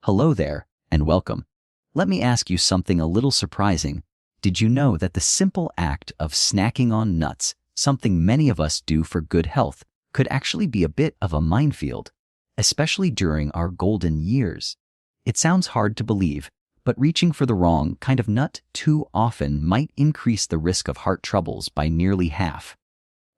Hello there, and welcome. Let me ask you something a little surprising. Did you know that the simple act of snacking on nuts, something many of us do for good health, could actually be a bit of a minefield, especially during our golden years? It sounds hard to believe, but reaching for the wrong kind of nut too often might increase the risk of heart troubles by nearly half.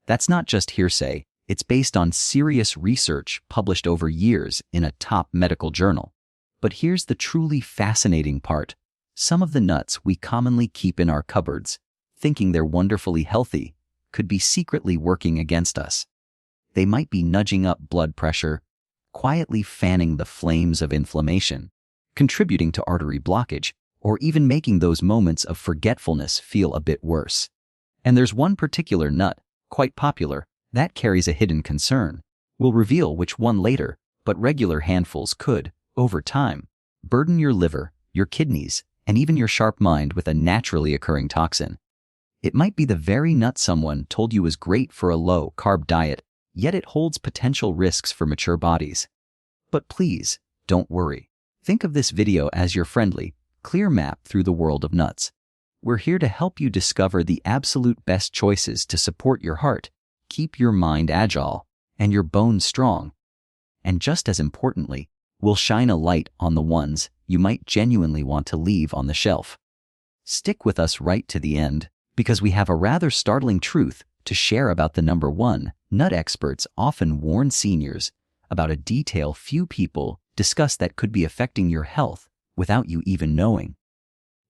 That's not just hearsay, it's based on serious research published over years in a top medical journal. But here's the truly fascinating part. Some of the nuts we commonly keep in our cupboards, thinking they're wonderfully healthy, could be secretly working against us. They might be nudging up blood pressure, quietly fanning the flames of inflammation, contributing to artery blockage, or even making those moments of forgetfulness feel a bit worse. And there's one particular nut, quite popular, that carries a hidden concern. We'll reveal which one later, but regular handfuls could, over time, burden your liver, your kidneys, and even your sharp mind with a naturally occurring toxin. It might be the very nut someone told you is great for a low-carb diet, yet it holds potential risks for mature bodies. But please, don't worry. Think of this video as your friendly, clear map through the world of nuts. We're here to help you discover the absolute best choices to support your heart, keep your mind agile, and your bones strong. And just as importantly, we'll shine a light on the ones you might genuinely want to leave on the shelf. Stick with us right to the end, because we have a rather startling truth to share about the number one nut experts often warn seniors about a detail few people discuss that could be affecting your health without you even knowing.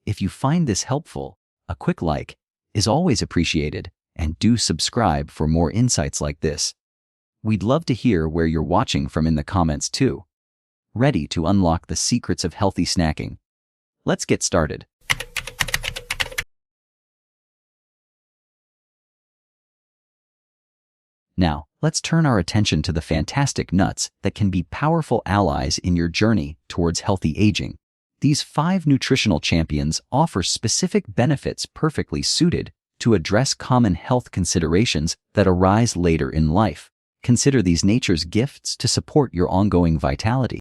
If you find this helpful, a quick like is always appreciated, and do subscribe for more insights like this. We'd love to hear where you're watching from in the comments too. Ready to unlock the secrets of healthy snacking? Let's get started. Now, let's turn our attention to the fantastic nuts that can be powerful allies in your journey towards healthy aging. These 5 nutritional champions offer specific benefits perfectly suited to address common health considerations that arise later in life. Consider these nature's gifts to support your ongoing vitality.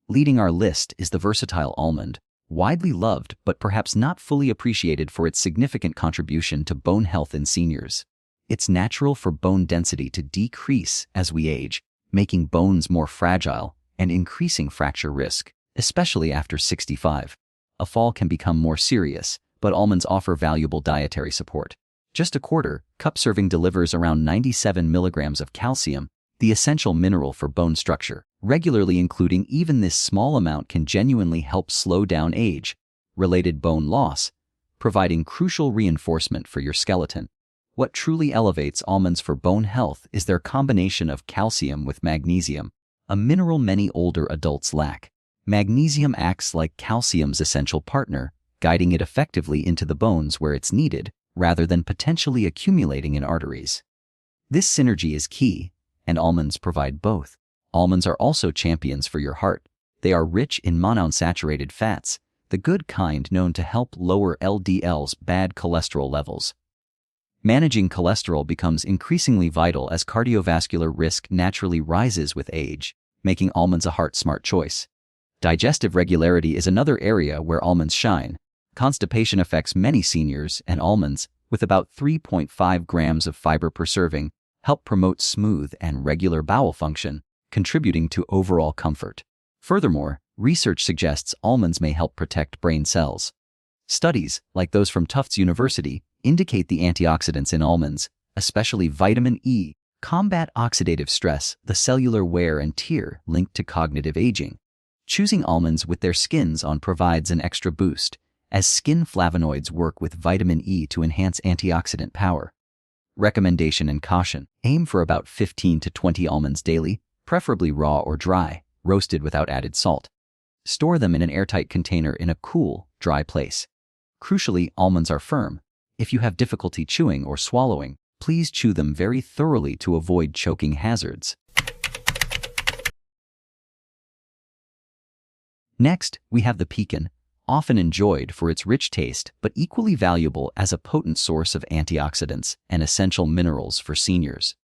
Leading our list is the versatile almond, widely loved but perhaps not fully appreciated for its significant contribution to bone health in seniors. It's natural for bone density to decrease as we age, making bones more fragile and increasing fracture risk, especially after 65. A fall can become more serious, but almonds offer valuable dietary support. Just a quarter cup serving delivers around 97 milligrams of calcium, the essential mineral for bone structure. Regularly including even this small amount can genuinely help slow down age-related bone loss, providing crucial reinforcement for your skeleton. What truly elevates almonds for bone health is their combination of calcium with magnesium, a mineral many older adults lack. Magnesium acts like calcium's essential partner, guiding it effectively into the bones where it's needed, rather than potentially accumulating in arteries. This synergy is key, and almonds provide both. Almonds are also champions for your heart. They are rich in monounsaturated fats, the good kind known to help lower LDL's bad cholesterol levels. Managing cholesterol becomes increasingly vital as cardiovascular risk naturally rises with age, making almonds a heart-smart choice. Digestive regularity is another area where almonds shine. Constipation affects many seniors, and almonds, with about 3.5 grams of fiber per serving, help promote smooth and regular bowel function, contributing to overall comfort. Furthermore, research suggests almonds may help protect brain cells. Studies, like those from Tufts University, indicate the antioxidants in almonds, especially vitamin E, combat oxidative stress, the cellular wear and tear linked to cognitive aging. Choosing almonds with their skins on provides an extra boost, as skin flavonoids work with vitamin E to enhance antioxidant power. Recommendation and caution: aim for about 15 to 20 almonds daily, preferably raw or dry, roasted without added salt. Store them in an airtight container in a cool, dry place. Crucially, almonds are firm. If you have difficulty chewing or swallowing, please chew them very thoroughly to avoid choking hazards. Next, we have the pecan, often enjoyed for its rich taste but equally valuable as a potent source of antioxidants and essential minerals for seniors.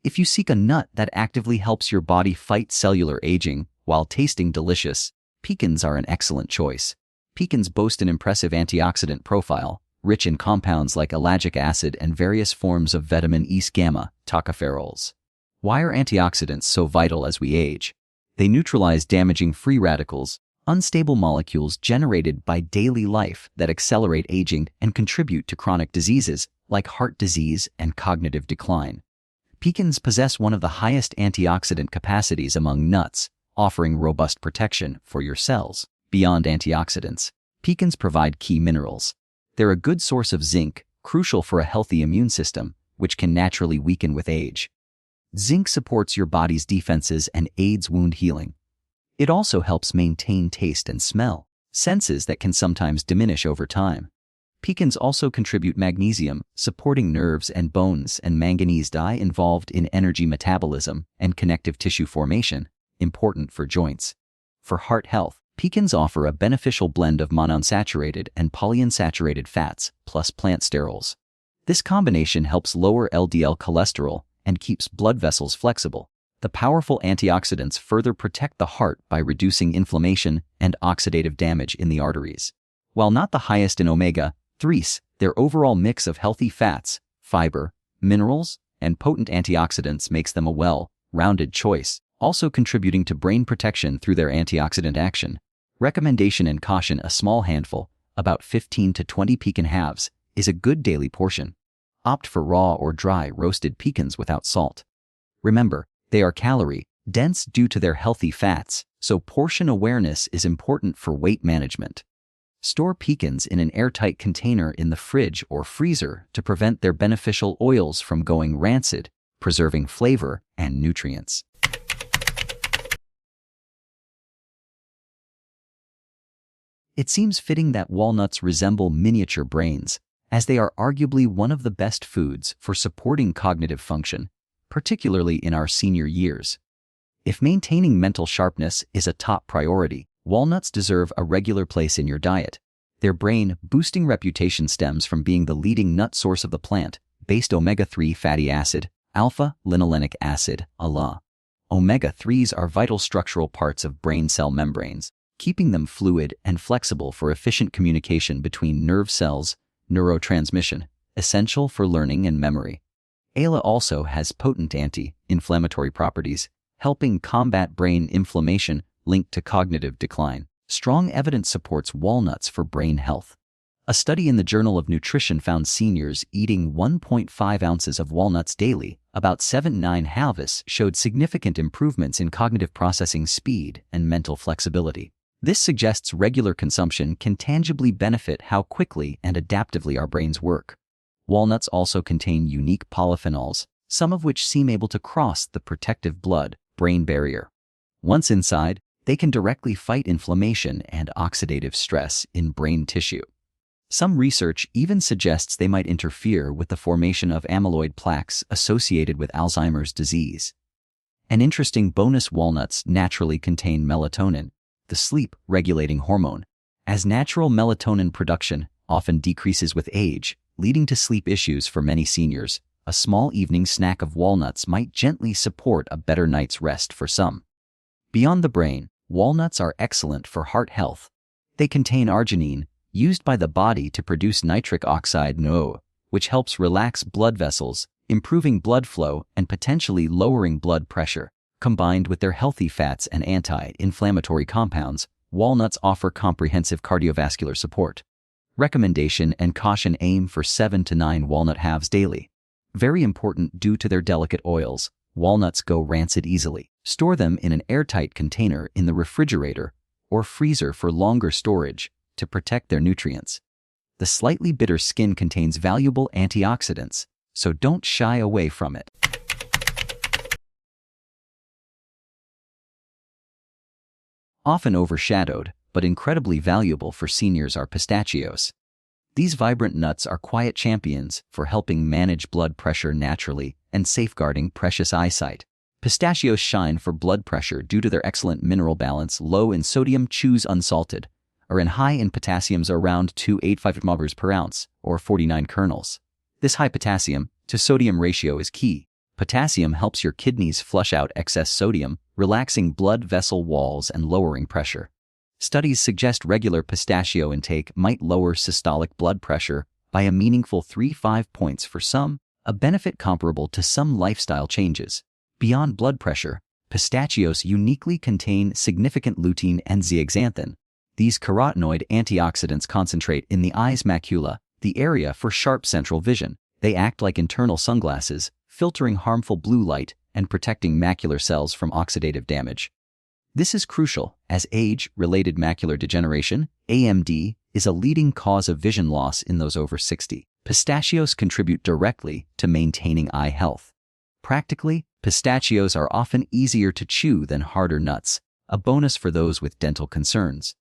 If you seek a nut that actively helps your body fight cellular aging while tasting delicious, pecans are an excellent choice. Pecans boast an impressive antioxidant profile, rich in compounds like ellagic acid and various forms of vitamin E-gamma tocopherols. Why are antioxidants so vital as we age? They neutralize damaging free radicals, unstable molecules generated by daily life that accelerate aging and contribute to chronic diseases like heart disease and cognitive decline. Pecans possess one of the highest antioxidant capacities among nuts, offering robust protection for your cells. Beyond antioxidants, pecans provide key minerals. They're a good source of zinc, crucial for a healthy immune system, which can naturally weaken with age. Zinc supports your body's defenses and aids wound healing. It also helps maintain taste and smell, senses that can sometimes diminish over time. Pecans also contribute magnesium, supporting nerves and bones, and manganese dye involved in energy metabolism and connective tissue formation, important for joints. For heart health, pecans offer a beneficial blend of monounsaturated and polyunsaturated fats plus plant sterols. This combination helps lower LDL cholesterol and keeps blood vessels flexible. The powerful antioxidants further protect the heart by reducing inflammation and oxidative damage in the arteries. While not the highest in omega-3s, their overall mix of healthy fats, fiber, minerals, and potent antioxidants makes them a well-rounded choice, also contributing to brain protection through their antioxidant action. Recommendation and caution: a small handful, about 15 to 20 pecan halves, is a good daily portion. Opt for raw or dry roasted pecans without salt. Remember, they are calorie-dense due to their healthy fats, so portion awareness is important for weight management. Store pecans in an airtight container in the fridge or freezer to prevent their beneficial oils from going rancid, preserving flavor and nutrients. It seems fitting that walnuts resemble miniature brains, as they are arguably one of the best foods for supporting cognitive function, particularly in our senior years. If maintaining mental sharpness is a top priority, walnuts deserve a regular place in your diet. Their brain-boosting reputation stems from being the leading nut source of the plant-based omega-3 fatty acid, alpha-linolenic acid, ALA. Omega-3s are vital structural parts of brain cell membranes, keeping them fluid and flexible for efficient communication between nerve cells, neurotransmission, essential for learning and memory. ALA also has potent anti-inflammatory properties, helping combat brain inflammation linked to cognitive decline. Strong evidence supports walnuts for brain health. A study in the Journal of Nutrition found seniors eating 1.5 ounces of walnuts daily, about 7-9 halves, showed significant improvements in cognitive processing speed and mental flexibility. This suggests regular consumption can tangibly benefit how quickly and adaptively our brains work. Walnuts also contain unique polyphenols, some of which seem able to cross the protective blood-brain barrier. Once inside, they can directly fight inflammation and oxidative stress in brain tissue. Some research even suggests they might interfere with the formation of amyloid plaques associated with Alzheimer's disease. An interesting bonus: walnuts naturally contain melatonin, the sleep-regulating hormone. As natural melatonin production often decreases with age, leading to sleep issues for many seniors, a small evening snack of walnuts might gently support a better night's rest for some. Beyond the brain, walnuts are excellent for heart health. They contain arginine, used by the body to produce nitric oxide NO, which helps relax blood vessels, improving blood flow and potentially lowering blood pressure. Combined with their healthy fats and anti-inflammatory compounds, walnuts offer comprehensive cardiovascular support. Recommendation and caution: aim for 7 to 9 walnut halves daily. Very important due to their delicate oils, walnuts go rancid easily. Store them in an airtight container in the refrigerator or freezer for longer storage to protect their nutrients. The slightly bitter skin contains valuable antioxidants, so don't shy away from it. Often overshadowed, but incredibly valuable for seniors, are pistachios. These vibrant nuts are quiet champions for helping manage blood pressure naturally and safeguarding precious eyesight. Pistachios shine for blood pressure due to their excellent mineral balance, low in sodium, choose unsalted, and high in potassiums, around 2.85 mg per ounce, or 49 kernels. This high potassium to sodium ratio is key, Potassium helps your kidneys flush out excess sodium, relaxing blood vessel walls and lowering pressure. Studies suggest regular pistachio intake might lower systolic blood pressure by a meaningful 3-5 points for some, a benefit comparable to some lifestyle changes. Beyond blood pressure, pistachios uniquely contain significant lutein and zeaxanthin. These carotenoid antioxidants concentrate in the eye's macula, the area for sharp central vision. They act like internal sunglasses, filtering harmful blue light and protecting macular cells from oxidative damage. This is crucial, as age-related macular degeneration, AMD, is a leading cause of vision loss in those over 60. Pistachios contribute directly to maintaining eye health. Practically, pistachios are often easier to chew than harder nuts, a bonus for those with dental concerns.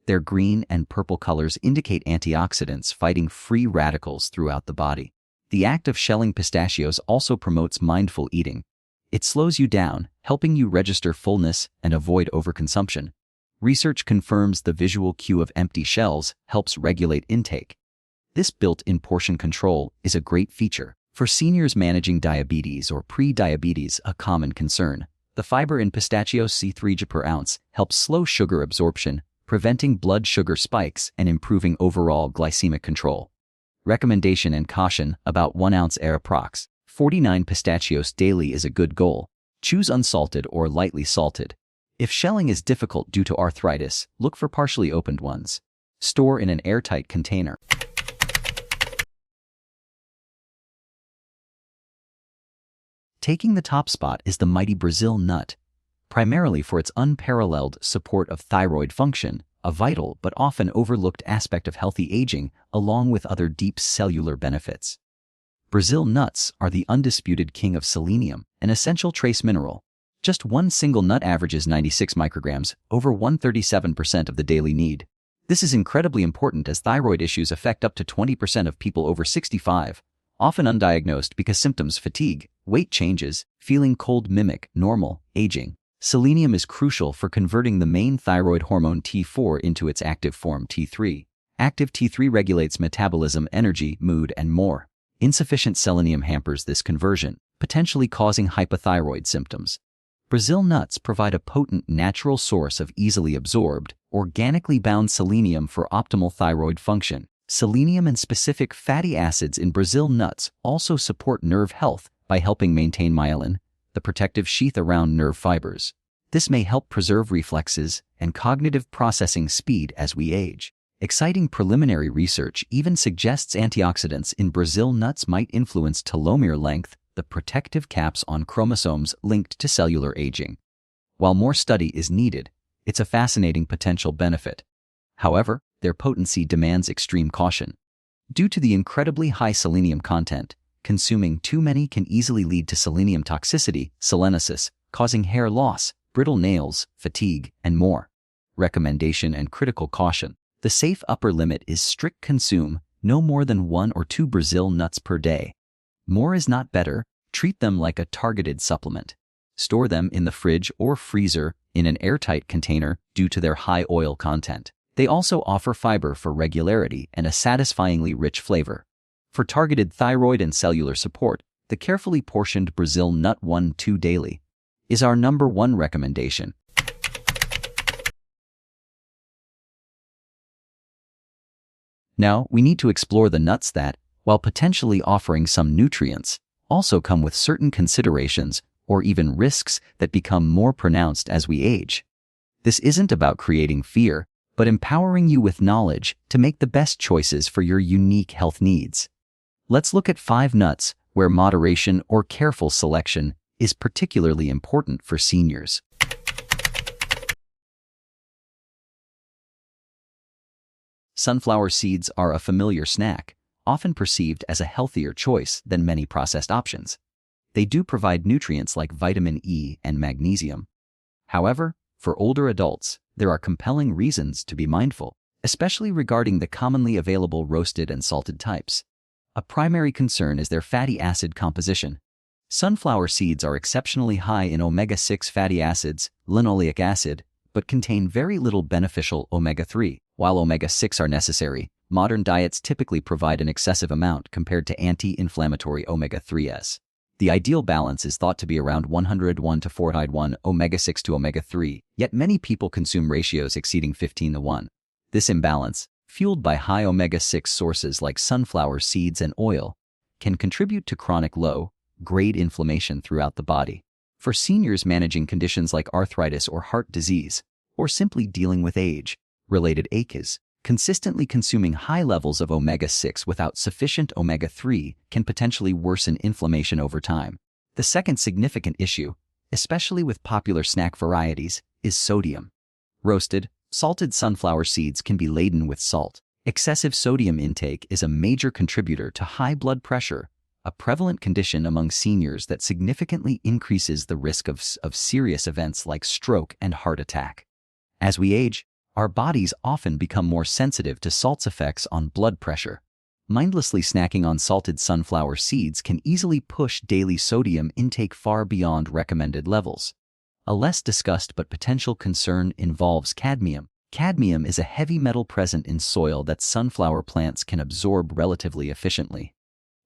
Their green and purple colors indicate antioxidants fighting free radicals throughout the body. The act of shelling pistachios also promotes mindful eating. It slows you down, helping you register fullness and avoid overconsumption. Research confirms the visual cue of empty shells helps regulate intake. This built-in portion control is a great feature for seniors managing diabetes or pre-diabetes, a common concern. The fiber in pistachios C3 g per ounce helps slow sugar absorption, preventing blood sugar spikes and improving overall glycemic control. Recommendation and caution about 1 ounce approx. 49 pistachios daily is a good goal. Choose unsalted or lightly salted. If shelling is difficult due to arthritis, look for partially opened ones. Store in an airtight container. Taking the top spot is the mighty Brazil nut, primarily for its unparalleled support of thyroid function, a vital but often overlooked aspect of healthy aging, along with other deep cellular benefits. Brazil nuts are the undisputed king of selenium, an essential trace mineral. Just one single nut averages 96 micrograms, over 137% of the daily need. This is incredibly important as thyroid issues affect up to 20% of people over 65, often undiagnosed because symptoms fatigue, weight changes, feeling cold mimic normal aging. Selenium is crucial for converting the main thyroid hormone T4 into its active form T3. Active T3 regulates metabolism, energy, mood, and more. Insufficient selenium hampers this conversion, potentially causing hypothyroid symptoms. Brazil nuts provide a potent natural source of easily absorbed, organically bound selenium for optimal thyroid function. Selenium and specific fatty acids in Brazil nuts also support nerve health by helping maintain myelin, the protective sheath around nerve fibers. This may help preserve reflexes and cognitive processing speed as we age. Exciting preliminary research even suggests antioxidants in Brazil nuts might influence telomere length, the protective caps on chromosomes linked to cellular aging. While more study is needed, it's a fascinating potential benefit. However, their potency demands extreme caution. Due to the incredibly high selenium content, consuming too many can easily lead to selenium toxicity, selenosis, causing hair loss, brittle nails, fatigue, and more. Recommendation and critical caution. The safe upper limit is strict consume, no more than 1 or 2 Brazil nuts per day. More is not better, treat them like a targeted supplement. Store them in the fridge or freezer in an airtight container due to their high oil content. They also offer fiber for regularity and a satisfyingly rich flavor. For targeted thyroid and cellular support, the carefully portioned Brazil nut 1-2 daily is our #1 recommendation. Now, we need to explore the nuts that, while potentially offering some nutrients, also come with certain considerations or even risks that become more pronounced as we age. This isn't about creating fear, but empowering you with knowledge to make the best choices for your unique health needs. Let's look at 5 nuts where moderation or careful selection is particularly important for seniors. Sunflower seeds are a familiar snack, often perceived as a healthier choice than many processed options. They do provide nutrients like vitamin E and magnesium. However, for older adults, there are compelling reasons to be mindful, especially regarding the commonly available roasted and salted types. A primary concern is their fatty acid composition. Sunflower seeds are exceptionally high in omega-6 fatty acids, linoleic acid, but contain very little beneficial omega-3. While omega-6 are necessary, modern diets typically provide an excessive amount compared to anti-inflammatory omega-3s. The ideal balance is thought to be around 101 to 4:1 omega-6 to omega-3, yet many people consume ratios exceeding 15:1. This imbalance, fueled by high omega-6 sources like sunflower seeds and oil, can contribute to chronic low-grade inflammation throughout the body. For seniors managing conditions like arthritis or heart disease, or simply dealing with age-related aches, consistently consuming high levels of omega-6 without sufficient omega-3 can potentially worsen inflammation over time. The second significant issue, especially with popular snack varieties, is sodium. Roasted, salted sunflower seeds can be laden with salt. Excessive sodium intake is a major contributor to high blood pressure, a prevalent condition among seniors that significantly increases the risk of serious events like stroke and heart attack. As we age, our bodies often become more sensitive to salt's effects on blood pressure. Mindlessly snacking on salted sunflower seeds can easily push daily sodium intake far beyond recommended levels. A less discussed but potential concern involves cadmium. Cadmium is a heavy metal present in soil that sunflower plants can absorb relatively efficiently.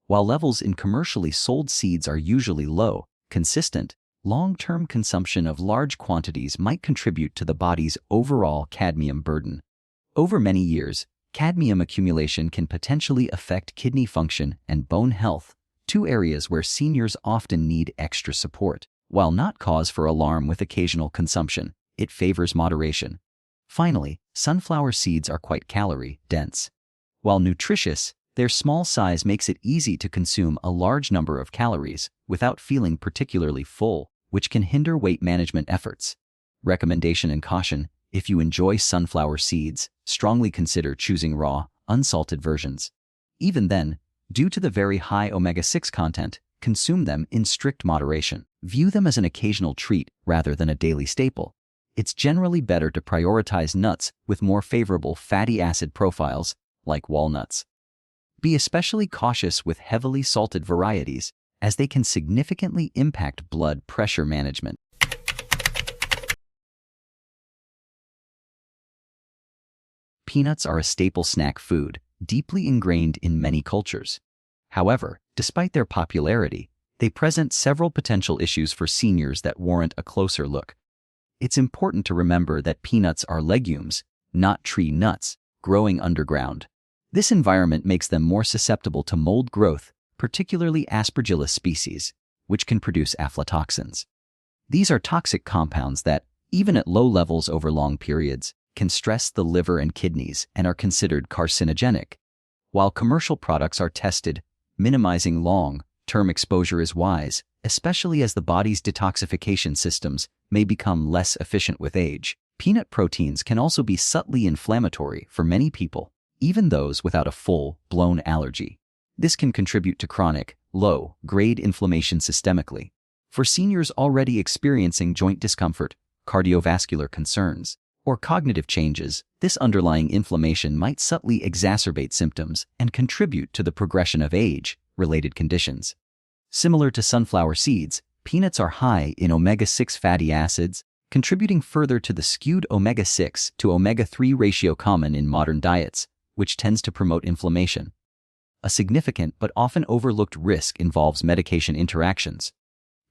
While levels in commercially sold seeds are usually low, consistent, long-term consumption of large quantities might contribute to the body's overall cadmium burden. Over many years, cadmium accumulation can potentially affect kidney function and bone health, two areas where seniors often need extra support. While not cause for alarm with occasional consumption, it favors moderation. Finally, sunflower seeds are quite calorie-dense. While nutritious, their small size makes it easy to consume a large number of calories without feeling particularly full, which can hinder weight management efforts. Recommendation and caution: if you enjoy sunflower seeds, strongly consider choosing raw, unsalted versions. Even then, due to the very high omega-6 content, consume them in strict moderation. View them as an occasional treat rather than a daily staple. It's generally better to prioritize nuts with more favorable fatty acid profiles, like walnuts. Be especially cautious with heavily salted varieties, as they can significantly impact blood pressure management. Peanuts are a staple snack food, deeply ingrained in many cultures. However, despite their popularity, they present several potential issues for seniors that warrant a closer look. It's important to remember that peanuts are legumes, not tree nuts, growing underground. This environment makes them more susceptible to mold growth, particularly Aspergillus species, which can produce aflatoxins. These are toxic compounds that, even at low levels over long periods, can stress the liver and kidneys and are considered carcinogenic. While commercial products are tested, minimizing long-term exposure is wise, especially as the body's detoxification systems may become less efficient with age. Peanut proteins can also be subtly inflammatory for many people, even those without a full-blown allergy. This can contribute to chronic, low-grade inflammation systemically. For seniors already experiencing joint discomfort, cardiovascular concerns, or cognitive changes, this underlying inflammation might subtly exacerbate symptoms and contribute to the progression of age-related conditions. Similar to sunflower seeds, peanuts are high in omega-6 fatty acids, contributing further to the skewed omega-6 to omega-3 ratio common in modern diets, which tends to promote inflammation. A significant but often overlooked risk involves medication interactions.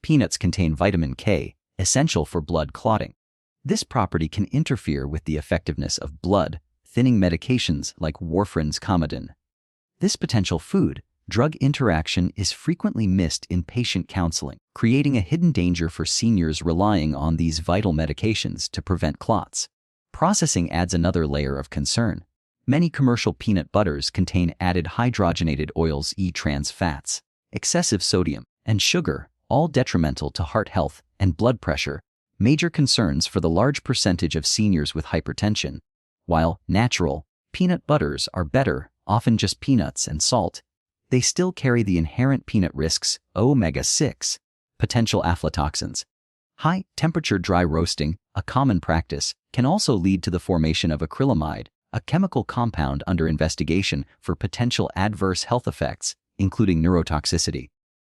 Peanuts contain vitamin K, essential for blood clotting. This property can interfere with the effectiveness of blood-thinning medications like warfarin's Coumadin. This potential food-drug interaction is frequently missed in patient counseling, creating a hidden danger for seniors relying on these vital medications to prevent clots. Processing adds another layer of concern. Many commercial peanut butters contain added hydrogenated oils, trans fats, excessive sodium, and sugar, all detrimental to heart health and blood pressure, major concerns for the large percentage of seniors with hypertension. While natural peanut butters are better, often just peanuts and salt, they still carry the inherent peanut risks, omega-6, potential aflatoxins. High-temperature dry roasting, a common practice, can also lead to the formation of acrylamide, a chemical compound under investigation for potential adverse health effects, including neurotoxicity.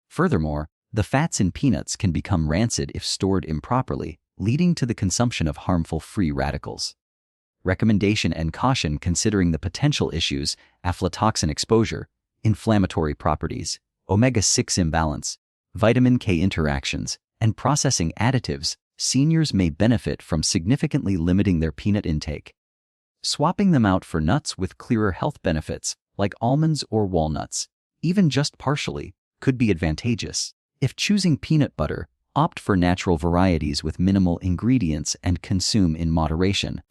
Furthermore, the fats in peanuts can become rancid if stored improperly, leading to the consumption of harmful free radicals. Recommendation and caution considering the potential issues: aflatoxin exposure, inflammatory properties, omega-6 imbalance, vitamin K interactions, and processing additives, seniors may benefit from significantly limiting their peanut intake. Swapping them out for nuts with clearer health benefits, like almonds or walnuts, even just partially, could be advantageous. If choosing peanut butter, opt for natural varieties with minimal ingredients and consume in moderation.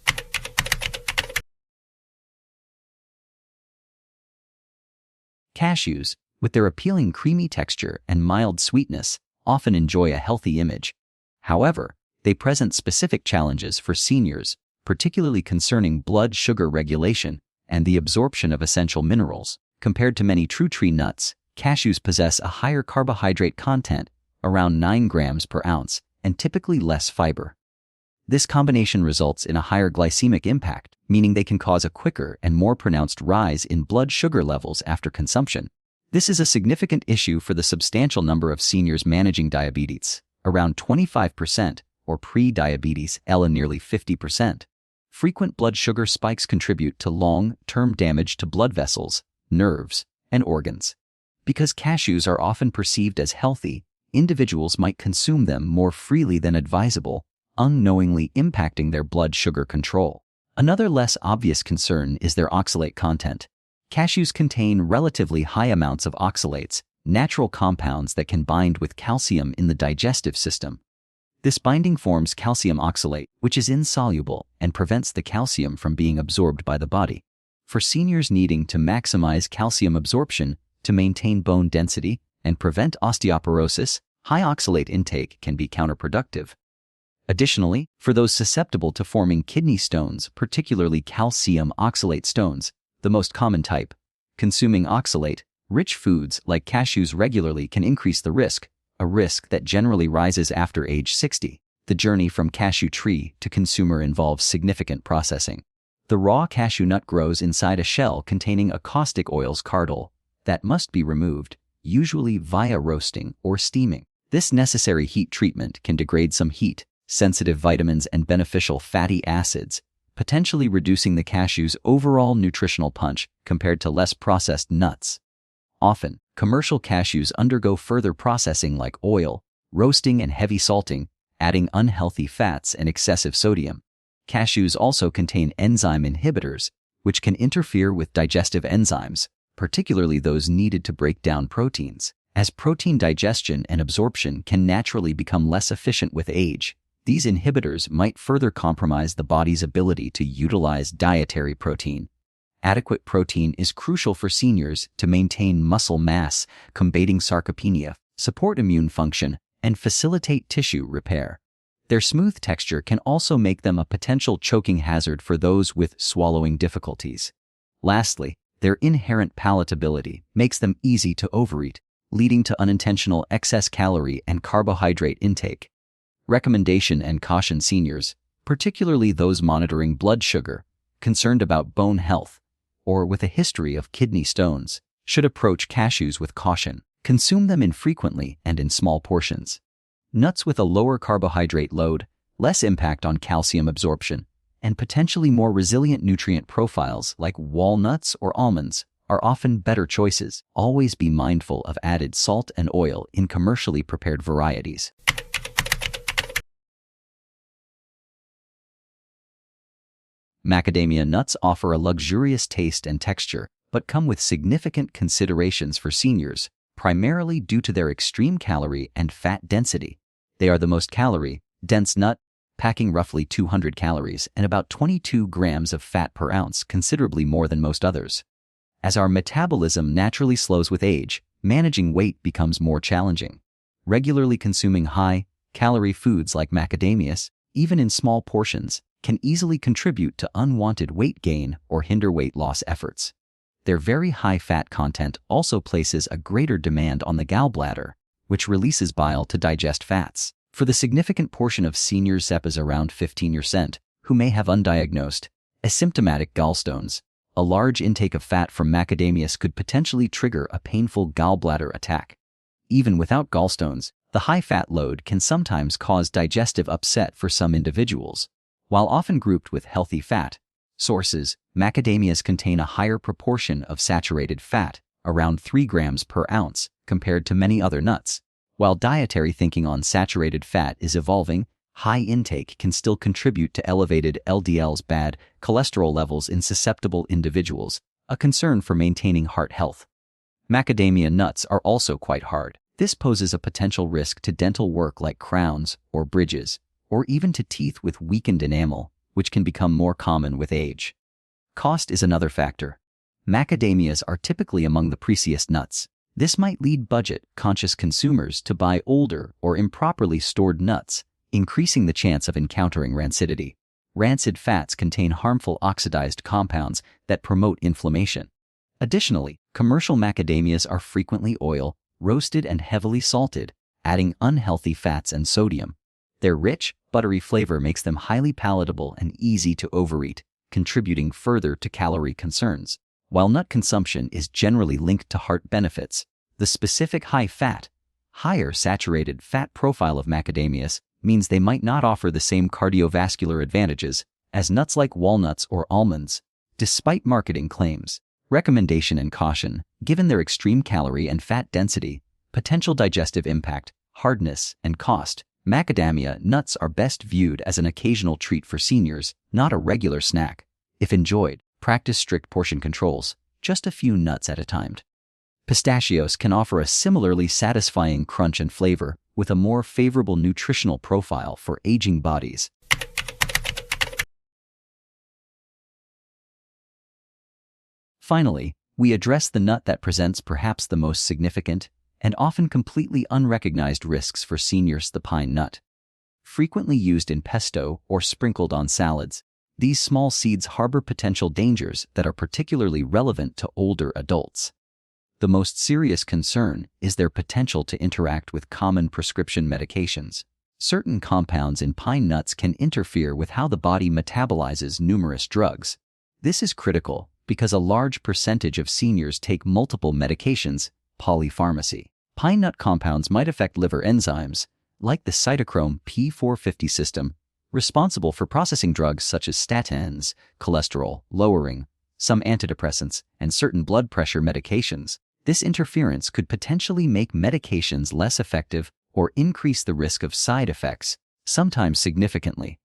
Cashews, with their appealing creamy texture and mild sweetness, often enjoy a healthy image. However, they present specific challenges for seniors, particularly concerning blood sugar regulation and the absorption of essential minerals. Compared to many true tree nuts, cashews possess a higher carbohydrate content, around 9 grams per ounce, and typically less fiber. This combination results in a higher glycemic impact, meaning they can cause a quicker and more pronounced rise in blood sugar levels after consumption. This is a significant issue for the substantial number of seniors managing diabetes, around 25%, or pre-diabetes, nearly 50%. Frequent blood sugar spikes contribute to long-term damage to blood vessels, nerves, and organs. Because cashews are often perceived as healthy, individuals might consume them more freely than advisable, unknowingly impacting their blood sugar control. Another less obvious concern is their oxalate content. Cashews contain relatively high amounts of oxalates, natural compounds that can bind with calcium in the digestive system. This binding forms calcium oxalate, which is insoluble and prevents the calcium from being absorbed by the body. For seniors needing to maximize calcium absorption to maintain bone density and prevent osteoporosis, high oxalate intake can be counterproductive. Additionally, for those susceptible to forming kidney stones, particularly calcium oxalate stones, the most common type, consuming oxalate-rich foods like cashews regularly can increase the risk, a risk that generally rises after age 60. The journey from cashew tree to consumer involves significant processing. The raw cashew nut grows inside a shell containing a caustic oil's cardle that must be removed, usually via roasting or steaming. This necessary heat treatment can degrade some heat-sensitive vitamins and beneficial fatty acids, potentially reducing the cashew's overall nutritional punch compared to less processed nuts. Often, commercial cashews undergo further processing like oil, roasting, and heavy salting, adding unhealthy fats and excessive sodium. Cashews also contain enzyme inhibitors, which can interfere with digestive enzymes, particularly those needed to break down proteins. As protein digestion and absorption can naturally become less efficient with age, these inhibitors might further compromise the body's ability to utilize dietary protein. Adequate protein is crucial for seniors to maintain muscle mass, combating sarcopenia, support immune function, and facilitate tissue repair. Their smooth texture can also make them a potential choking hazard for those with swallowing difficulties. Lastly, their inherent palatability makes them easy to overeat, leading to unintentional excess calorie and carbohydrate intake. Recommendation and caution: seniors, particularly those monitoring blood sugar, concerned about bone health, or with a history of kidney stones, should approach cashews with caution. Consume them infrequently and in small portions. Nuts with a lower carbohydrate load, less impact on calcium absorption, and potentially more resilient nutrient profiles like walnuts or almonds are often better choices. Always be mindful of added salt and oil in commercially prepared varieties. Macadamia nuts offer a luxurious taste and texture, but come with significant considerations for seniors, primarily due to their extreme calorie and fat density. They are the most calorie-dense nut, packing roughly 200 calories and about 22 grams of fat per ounce, considerably more than most others. As our metabolism naturally slows with age, managing weight becomes more challenging. Regularly consuming high-calorie foods like macadamias, even in small portions, can easily contribute to unwanted weight gain or hinder weight loss efforts. Their very high fat content also places a greater demand on the gallbladder, which releases bile to digest fats. For the significant portion of seniors, around 15%, who may have undiagnosed, asymptomatic gallstones, a large intake of fat from macadamias could potentially trigger a painful gallbladder attack. Even without gallstones, the high fat load can sometimes cause digestive upset for some individuals. While often grouped with healthy fat sources, macadamias contain a higher proportion of saturated fat, around 3 grams per ounce, compared to many other nuts. While dietary thinking on saturated fat is evolving, high intake can still contribute to elevated LDL's bad cholesterol levels in susceptible individuals, a concern for maintaining heart health. Macadamia nuts are also quite hard. This poses a potential risk to dental work like crowns or bridges, or even to teeth with weakened enamel, which can become more common with age. Cost is another factor. Macadamias are typically among the priciest nuts. This might lead budget-conscious consumers to buy older or improperly stored nuts, increasing the chance of encountering rancidity. Rancid fats contain harmful oxidized compounds that promote inflammation. Additionally, commercial macadamias are frequently oil, roasted and heavily salted, adding unhealthy fats and sodium. Their rich, buttery flavor makes them highly palatable and easy to overeat, contributing further to calorie concerns. While nut consumption is generally linked to heart benefits, the specific high-fat, higher saturated fat profile of macadamias means they might not offer the same cardiovascular advantages as nuts like walnuts or almonds. Despite marketing claims, recommendation and caution, given their extreme calorie and fat density, potential digestive impact, hardness, and cost, macadamia nuts are best viewed as an occasional treat for seniors, not a regular snack. If enjoyed, practice strict portion controls, just a few nuts at a time. Pistachios can offer a similarly satisfying crunch and flavor, with a more favorable nutritional profile for aging bodies. Finally, we address the nut that presents perhaps the most significant and often completely unrecognized risks for seniors: the pine nut. Frequently used in pesto or sprinkled on salads, these small seeds harbor potential dangers that are particularly relevant to older adults. The most serious concern is their potential to interact with common prescription medications. Certain compounds in pine nuts can interfere with how the body metabolizes numerous drugs. This is critical because a large percentage of seniors take multiple medications, polypharmacy. Pine nut compounds might affect liver enzymes, like the cytochrome P450 system, responsible for processing drugs such as statins, cholesterol-lowering, some antidepressants, and certain blood pressure medications. This interference could potentially make medications less effective or increase the risk of side effects, sometimes significantly.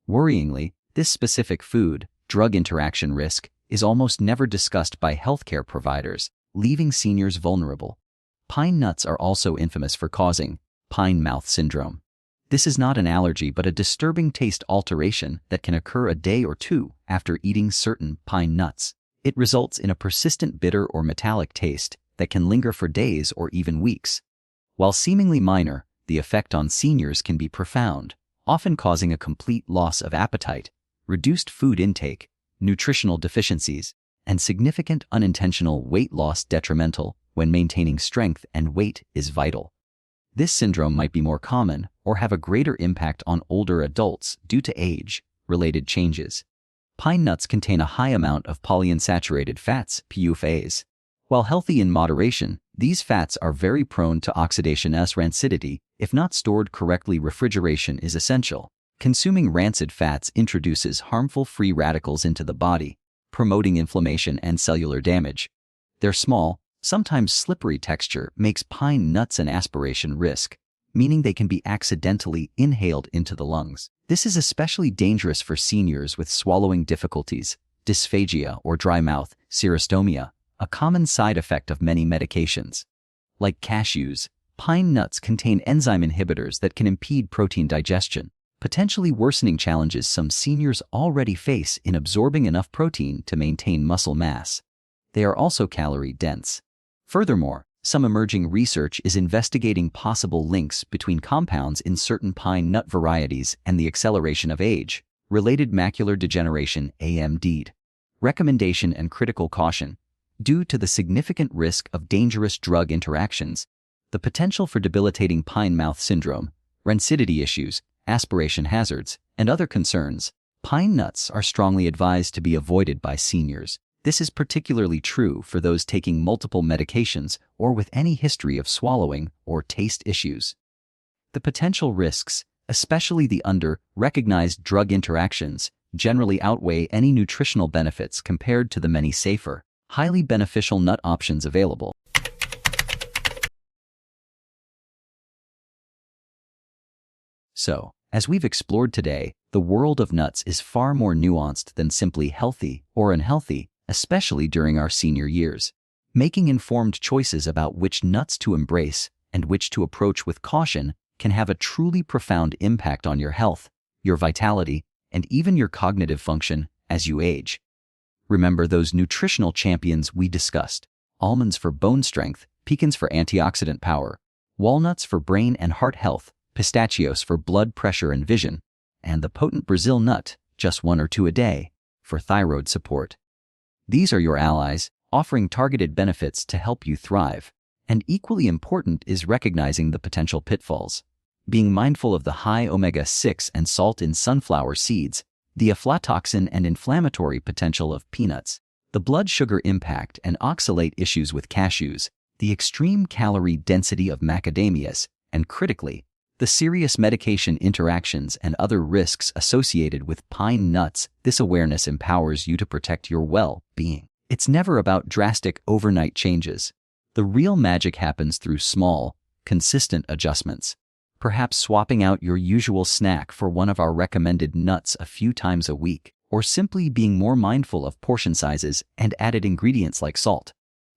Worryingly, this specific food-drug interaction risk is almost never discussed by healthcare providers, leaving seniors vulnerable. Pine nuts are also infamous for causing pine mouth syndrome. This is not an allergy but a disturbing taste alteration that can occur a day or two after eating certain pine nuts. It results in a persistent bitter or metallic taste that can linger for days or even weeks. While seemingly minor, the effect on seniors can be profound, often causing a complete loss of appetite, reduced food intake, nutritional deficiencies, and significant unintentional weight loss. Detrimental when maintaining strength and weight is vital. This syndrome might be more common or have a greater impact on older adults due to age-related changes. Pine nuts contain a high amount of polyunsaturated fats, PUFAs. While healthy in moderation, these fats are very prone to oxidation. Rancidity, if not stored correctly. Refrigeration is essential. Consuming rancid fats introduces harmful free radicals into the body, promoting inflammation and cellular damage. Their small, sometimes slippery texture makes pine nuts an aspiration risk, meaning they can be accidentally inhaled into the lungs. This is especially dangerous for seniors with swallowing difficulties, dysphagia or dry mouth, xerostomia, a common side effect of many medications. Like cashews, pine nuts contain enzyme inhibitors that can impede protein digestion, potentially worsening challenges some seniors already face in absorbing enough protein to maintain muscle mass. They are also calorie-dense. Furthermore, some emerging research is investigating possible links between compounds in certain pine nut varieties and the acceleration of age-related macular degeneration (AMD). Recommendation and critical caution. Due to the significant risk of dangerous drug interactions, the potential for debilitating pine mouth syndrome, rancidity issues, aspiration hazards, and other concerns, pine nuts are strongly advised to be avoided by seniors. This is particularly true for those taking multiple medications or with any history of swallowing or taste issues. The potential risks, especially the under-recognized drug interactions, generally outweigh any nutritional benefits compared to the many safer, highly beneficial nut options available. So, as we've explored today, the world of nuts is far more nuanced than simply healthy or unhealthy, especially during our senior years. Making informed choices about which nuts to embrace and which to approach with caution can have a truly profound impact on your health, your vitality, and even your cognitive function as you age. Remember those nutritional champions we discussed: almonds for bone strength, pecans for antioxidant power, walnuts for brain and heart health, pistachios for blood pressure and vision, and the potent Brazil nut, just 1 or 2 a day, for thyroid support. These are your allies, offering targeted benefits to help you thrive. And equally important is recognizing the potential pitfalls. Being mindful of the high omega-6 and salt in sunflower seeds, the aflatoxin and inflammatory potential of peanuts, the blood sugar impact and oxalate issues with cashews, the extreme calorie density of macadamias, and critically, the serious medication interactions and other risks associated with pine nuts. This awareness empowers you to protect your well-being. It's never about drastic overnight changes. The real magic happens through small, consistent adjustments. Perhaps swapping out your usual snack for one of our recommended nuts a few times a week, or simply being more mindful of portion sizes and added ingredients like salt.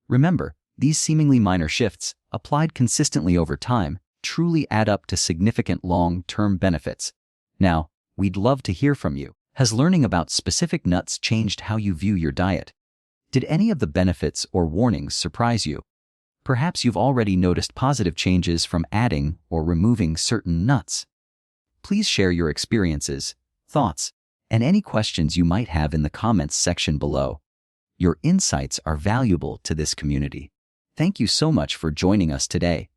Remember, these seemingly minor shifts, applied consistently over time, truly add up to significant long-term benefits. Now, we'd love to hear from you. Has learning about specific nuts changed how you view your diet? Did any of the benefits or warnings surprise you? Perhaps you've already noticed positive changes from adding or removing certain nuts. Please share your experiences, thoughts, and any questions you might have in the comments section below. Your insights are valuable to this community. Thank you so much for joining us today.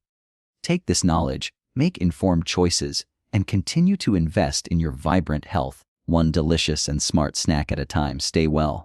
Take this knowledge, make informed choices, and continue to invest in your vibrant health, one delicious and smart snack at a time. Stay well.